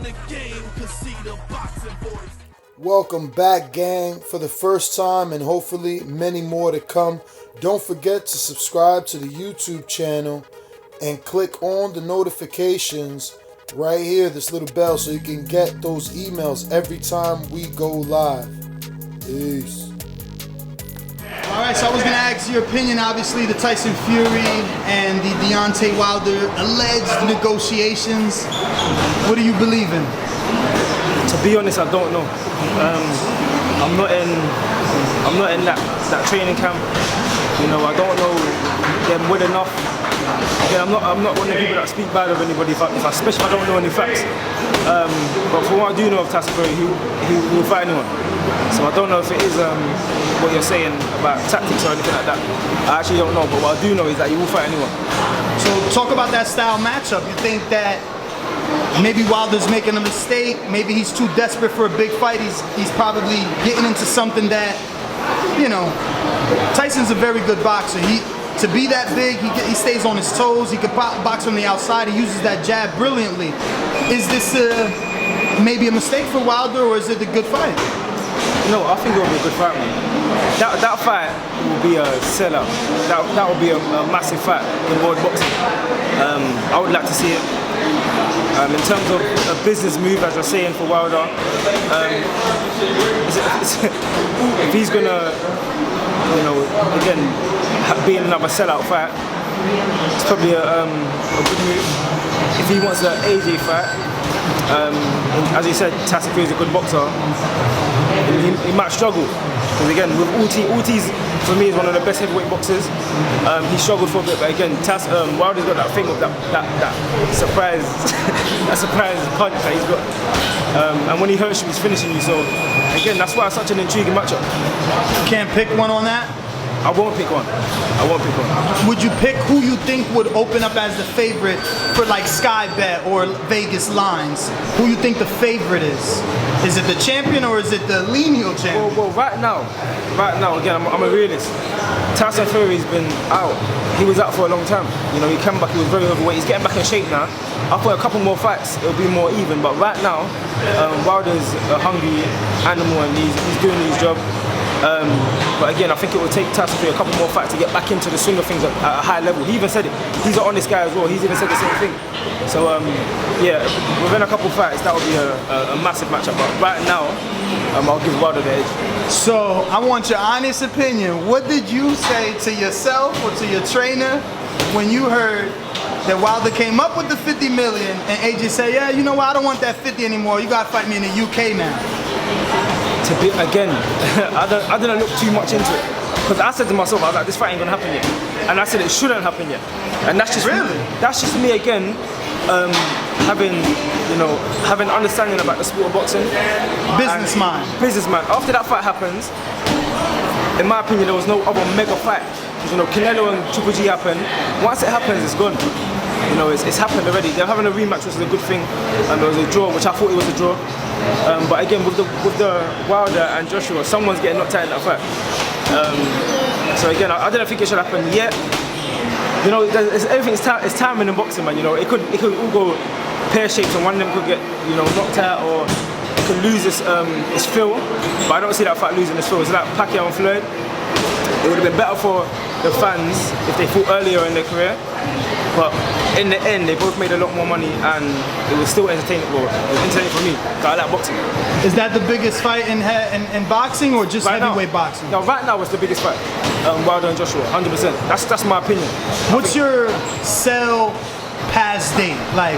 the game can see the boxing voice. Welcome back, gang, for the first time and hopefully many more to come. Don't forget to subscribe to the YouTube channel and click on the notifications right here, this little bell, so you can get those emails every time we go live. Peace. Alright, so I was going to ask your opinion, obviously, the Tyson Fury and the Deontay Wilder alleged negotiations. What do you believe in? To be honest, I don't know. I'm not in that training camp. You know, I don't know them well enough. Again, I'm not one of the people that speak bad of anybody, especially if I don't know any facts. But from what I do know of Tyson Fury, he will fight anyone. So I don't know if it is what you're saying about tactics or anything like that. I actually don't know, but what I do know is that he will fight anyone. So talk about that style matchup. You think that maybe Wilder's making a mistake, maybe he's too desperate for a big fight, he's probably getting into something that, you know, Tyson's a very good boxer. To be that big, he stays on his toes, he can box from the outside, he uses that jab brilliantly. Is this maybe a mistake for Wilder, or is it a good fight? No, I think it will be a good fight, man. That fight will be a sellout. That will be a massive fight in world boxing. I would like to see it. In terms of a business move, as you're saying, for Wilder, if he's gonna, you know, again, be in another sellout fight, it's probably a good move. If he wants the AJ fight, as you said, Tyson Fury is a good boxer. He might struggle, because again, with Ortiz for me is one of the best heavyweight boxers. He struggled for a bit, but again, Wilder's got that thing of that surprise, that surprise punch that he's got. And when he hurts you, he's finishing you. So again, that's why it's such an intriguing matchup. You can't pick one on that? I won't pick one. Would you pick who you think would open up as the favorite for like Sky Bet or Vegas lines? Who you think the favorite is? Is it the champion or is it the lineal champion? Well, right now, again, I'm a realist. Tyson Fury's been out. He was out for a long time. You know, he came back, he was very overweight. He's getting back in shape now. After a couple more fights, it'll be more even. But right now, Wilder's a hungry animal and he's doing his job. But again, I think it will take Tyson Fury a couple more fights to get back into the swing of things at a high level. He even said it. He's an honest guy as well. He's even said the same thing. So yeah, within a couple fights, that will be a massive matchup. But right now, I'll give Wilder the edge. So I want your honest opinion. What did you say to yourself or to your trainer when you heard that Wilder came up with the 50 million and AJ said, yeah, you know what, I don't want that 50 anymore. You gotta fight me in the UK now. Again, I didn't look too much into it, because I said to myself, I was like, this fight ain't gonna happen yet, and I said it shouldn't happen yet, and that's just really? That's just me again, having understanding about the sport of boxing. Business mind. After that fight happens, in my opinion, there was no other mega fight. You know, Canelo and Triple G happened. Once it happens, it's gone. You know, it's happened already. They're having a rematch, which is a good thing. There was a draw, which I thought it was a draw. But again, with the Wilder and Joshua, someone's getting knocked out in that fight. So again, I didn't think it should happen yet. You know, it's timing in boxing, man. You know, it could all go pear-shaped, and one of them could get, you know, knocked out, or it could lose its feel. But I don't see that fight losing its feel. It's like Pacquiao and Floyd. It would have been better for the fans if they fought earlier in their career. But in the end, they both made a lot more money, and it was still entertaining. Well, it was entertaining for me, because I like boxing. Is that the biggest fight in boxing, or just right heavyweight now, boxing? No, right now it's the biggest fight. Wilder and Joshua, 100%. That's my opinion. What's your sell past date? Like,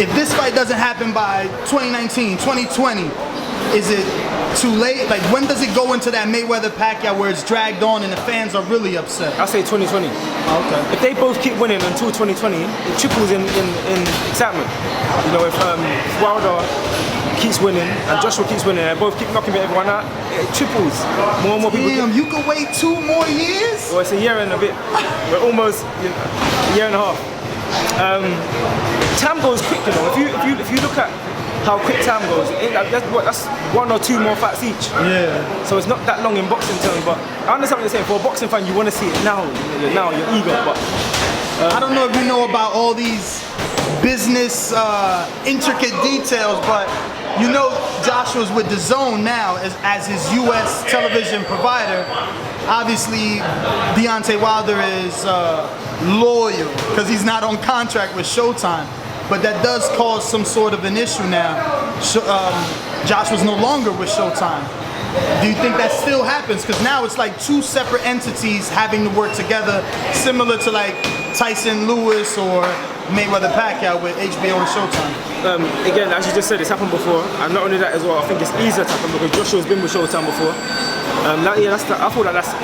if this fight doesn't happen by 2019, 2020, is it too late? Like, when does it go into that Mayweather-Pacquiao where it's dragged on and the fans are really upset? I say 2020. Okay. If they both keep winning until 2020, it triples in excitement. You know, if Wilder keeps winning and Joshua keeps winning and both keep knocking everyone out, it triples. More and more people. Damn, you can wait 2 more years? Well, it's a year and a bit. We're almost a year and a half. Time goes quick, you know. If you look at how quick time goes, that's 1 or 2 more fights each. Yeah. So it's not that long in boxing terms, but I understand what you're saying. For a boxing fan, you want to see it now. You're eager, but I don't know if you know about all these business intricate details, but you know Joshua's with DAZN now as his U.S. television provider. Obviously, Deontay Wilder is loyal because he's not on contract with Showtime, but that does cause some sort of an issue now. Joshua's no longer with Showtime. Do you think that still happens? Because now it's like two separate entities having to work together, similar to like Tyson Lewis or Mayweather Pacquiao with HBO and Showtime. Again, as you just said, it's happened before, and not only that as well, I think it's easier to happen because Joshua's been with Showtime before. I feel like that's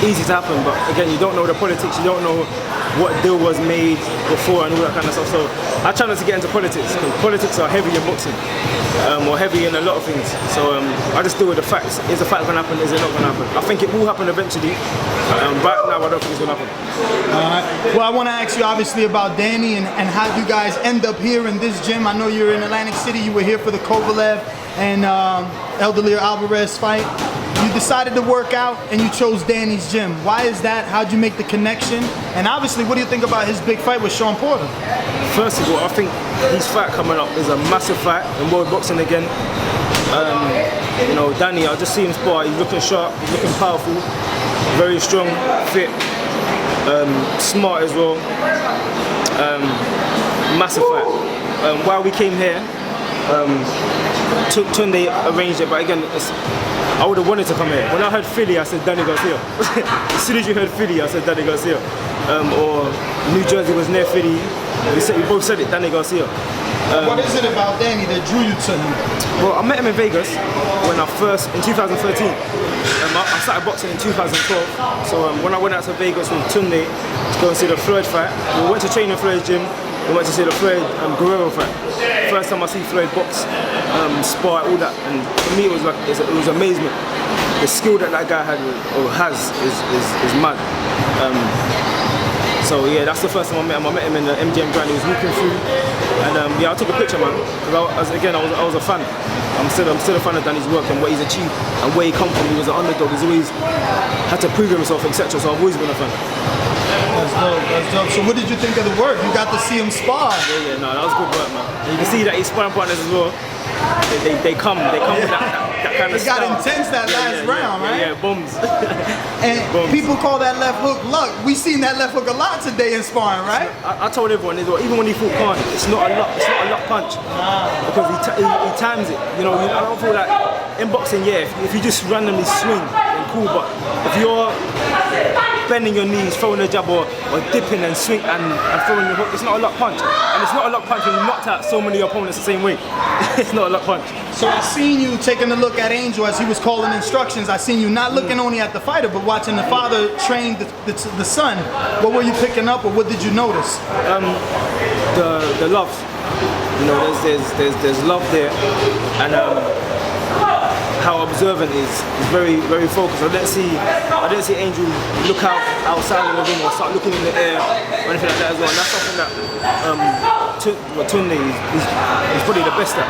easy to happen, but again, you don't know the politics, you don't know what deal was made before and all that kind of stuff. So I try not to get into politics, because politics are heavy in boxing, or heavy in a lot of things. So I just deal with the facts. Is the fact going to happen? Is it not going to happen? I think it will happen eventually. Right now, I don't think it's going to happen. Well, I want to ask you obviously about Danny and how you guys end up here in this gym. I know you're in Atlantic City. You were here for the Kovalev and Eldelier Alvarez fight. You decided to work out and you chose Danny's gym. Why is that? How'd you make the connection? And obviously, what do you think about his big fight with Sean Porter? First of all, I think his fight coming up is a massive fight in world boxing again. You know, Danny, I just see him spar. He's looking sharp, he's looking powerful, very strong, fit, smart as well. Massive fight. While we came here, Tunde arranged it, but again, I would have wanted to come here. When I heard Philly, I said Danny Garcia. As soon as you heard Philly, I said Danny Garcia. Or New Jersey was near Philly. We both said it, Danny Garcia. What is it about Danny that drew you to him? Well, I met him in Vegas in 2013. I started boxing in 2012. So when I went out to Vegas with Tunde to go and see the Floyd fight, we went to train in Floyd's gym. We went to see the Floyd Guerrero fight. First time I see Floyd box, spar, all that, and for me it was amazement. The skill that guy had or has is mad. So yeah, that's the first time I met him. I met him in the MGM Grand. He was walking through, and yeah, I took a picture, man. Because I was a fan. I'm still a fan of Danny's work and what he's achieved and where he come from. He was an underdog. He's always had to prove himself, etc. So I've always been a fan. That's dope. That's dope. So what did you think of the work? You got to see him spar. Yeah, no, that was good work, man. And you can see that he's sparring partners as well. They come with that kind of style. It got intense that last round, right? Yeah, bombs. And bombs. People call that left hook luck. We seen that left hook a lot today in sparring, right? I told everyone, even when he fought Khan, it's not a luck punch. Because he times it. You know, I don't feel like in boxing, yeah, if you just randomly swing, then cool. But if you're bending your knees, throwing a jab or dipping and swing and throwing your hook, it's not a luck punch. And it's not a luck punch when you knocked out so many opponents the same way. It's not a luck punch. So I seen you taking a look at Angel as he was calling instructions. I seen you not looking only at the fighter, but watching the father train the son. What were you picking up, or what did you notice? The love. You know, there's love there, and how observant is very, very focused. I didn't see Angel look outside of the ring or start looking in the air or anything like that as well. And that's something that Tunde is probably the best at.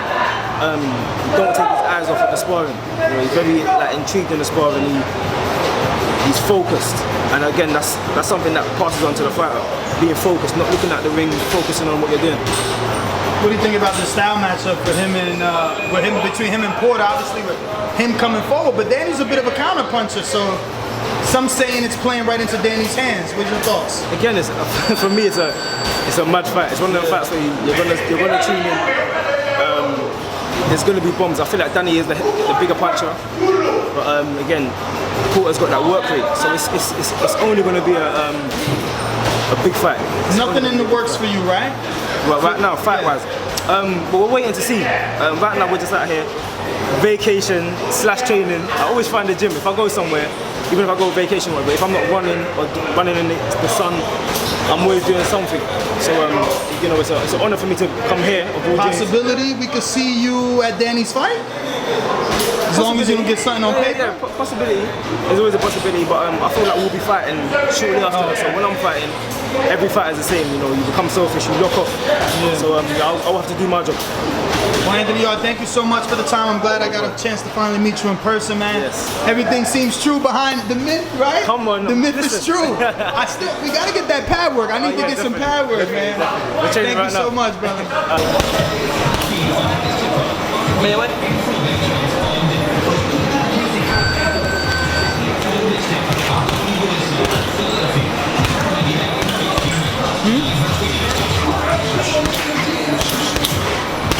Don't take his eyes off of the sparring. You know, he's very intrigued in the sparring. He's focused, and again, that's something that passes on to the fighter. Being focused, not looking at the ring, focusing on what you're doing. What do you think about the style matchup with him and between him and Porter? Obviously, with him coming forward, but Danny's a bit of a counter puncher, so some saying it's playing right into Danny's hands. What's your thoughts? Again, for me, it's a mad fight. It's one of them fights where you're gonna tune in. There's gonna be bombs. I feel like Danny is the bigger puncher, but again, Porter's got that work rate, so it's only gonna be a big fight. Nothing in the works for you, right? Well, right now, fight-wise, but we're waiting to see. Right now, we're just out here, vacation / training. I always find the gym if I go somewhere, even if I go vacation, but if I'm not running or running in the sun, I'm always doing something. So you know, it's an honor for me to come here. Possibility we could see you at Danny's fight, as long as you don't get something on paper. Yeah, possibility. There's always a possibility, but I feel like we'll be fighting shortly after. So when I'm fighting, every fight is the same. You know, you become selfish, you lock off. So I'll have to do my job. Well, Anthony Yarde, thank you so much for the time. I'm glad I got a chance to finally meet you in person, man. Yes. Everything seems true behind the myth, right? Come on, the myth listen. is true. We gotta get that pad work. I need to get some pad work, man. Thank you so much, brother.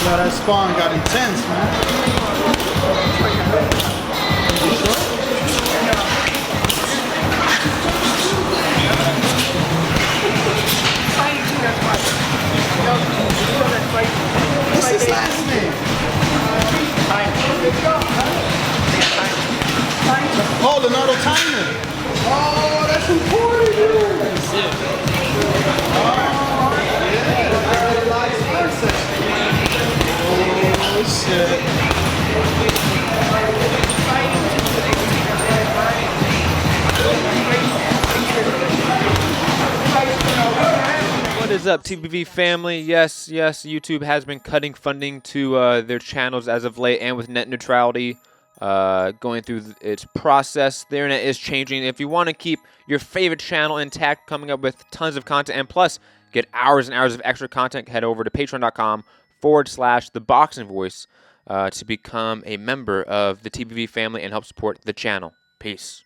Yo, that spawn got intense, man. You sure? What's his last name? Oh, Leonardo Tyson. Oh, that's important, dude. Oh, shit. What is up, TBV family? Yes, YouTube has been cutting funding to their channels as of late, and with net neutrality going through its process, the internet is changing. If you want to keep your favorite channel intact, coming up with tons of content, and plus get hours and hours of extra content, head over to patreon.com/ThaBoxingVoice to become a member of the TBV family and help support the channel. Peace.